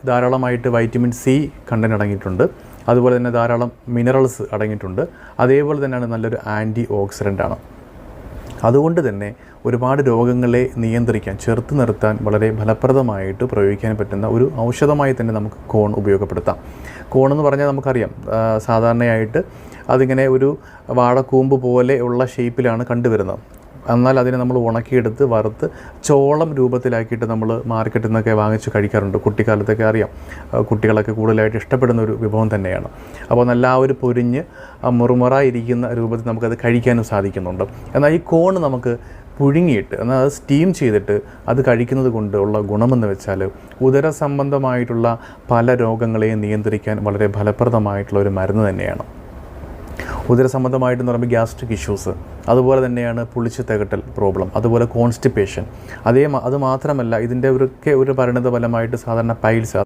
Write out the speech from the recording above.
ധാരാളമായിട്ട് vitamin C content അടങ്ങിയിട്ടുണ്ട്. അതുപോലെ തന്നെ ധാരാളം മിനറൽസ് അടങ്ങിയിട്ടുണ്ട്. അതേപോലെ തന്നെയാണ് നല്ലൊരു ആൻറ്റി ഓക്സിഡൻ്റാണ്. അതുകൊണ്ട് തന്നെ ഒരുപാട് രോഗങ്ങളെ നിയന്ത്രിക്കാൻ, ചെറുത്ത് നിർത്താൻ വളരെ ഫലപ്രദമായിട്ട് പ്രയോഗിക്കാൻ പറ്റുന്ന ഒരു ഔഷധമായി തന്നെ നമുക്ക് കോൺ ഉപയോഗപ്പെടുത്താം. കോൺ എന്ന് പറഞ്ഞാൽ നമുക്കറിയാം, സാധാരണയായിട്ട് അതിങ്ങനെ ഒരു വാഴക്കൂമ്പ് പോലെ ഉള്ള ഷേപ്പിലാണ് കണ്ടുവരുന്നത്. എന്നാൽ അതിനെ നമ്മൾ ഉണക്കിയെടുത്ത് വറുത്ത് ചോളം രൂപത്തിലാക്കിയിട്ട് നമ്മൾ മാർക്കറ്റിൽ നിന്നൊക്കെ വാങ്ങിച്ച് കഴിക്കാറുണ്ട്. കുട്ടിക്കാലത്തൊക്കെ അറിയാം, കുട്ടികളൊക്കെ കൂടുതലായിട്ട് ഇഷ്ടപ്പെടുന്ന ഒരു വിഭവം തന്നെയാണ്. അപ്പോൾ നല്ല ഒരു പൊരിഞ്ഞ് മുറുമുറായിരിക്കുന്ന രൂപത്തിൽ നമുക്കത് കഴിക്കാനും സാധിക്കുന്നുണ്ട്. എന്നാൽ ഈ കോൺ നമുക്ക് പുഴുങ്ങിയിട്ട്, എന്നാൽ അത് സ്റ്റീം ചെയ്തിട്ട് അത് കഴിക്കുന്നത് കൊണ്ട് ഉള്ള ഗുണമെന്ന് വെച്ചാൽ ഉദര സംബന്ധമായിട്ടുള്ള പല രോഗങ്ങളെയും നിയന്ത്രിക്കാൻ വളരെ ഫലപ്രദമായിട്ടുള്ള ഒരു മരുന്ന് തന്നെയാണ്. ഉദര സംബന്ധമായിട്ടെന്ന് പറയുമ്പോൾ ഗ്യാസ്ട്രിക് ഇഷ്യൂസ്, അതുപോലെ തന്നെയാണ് പുളിച്ച് തികട്ടൽ പ്രോബ്ലം, അതുപോലെ കോൺസ്റ്റിപ്പേഷൻ. അത് മാത്രമല്ല ഇതിൻ്റെ ഒരു പരിണിത ഫലമായിട്ട് സാധാരണ പൈൽസ്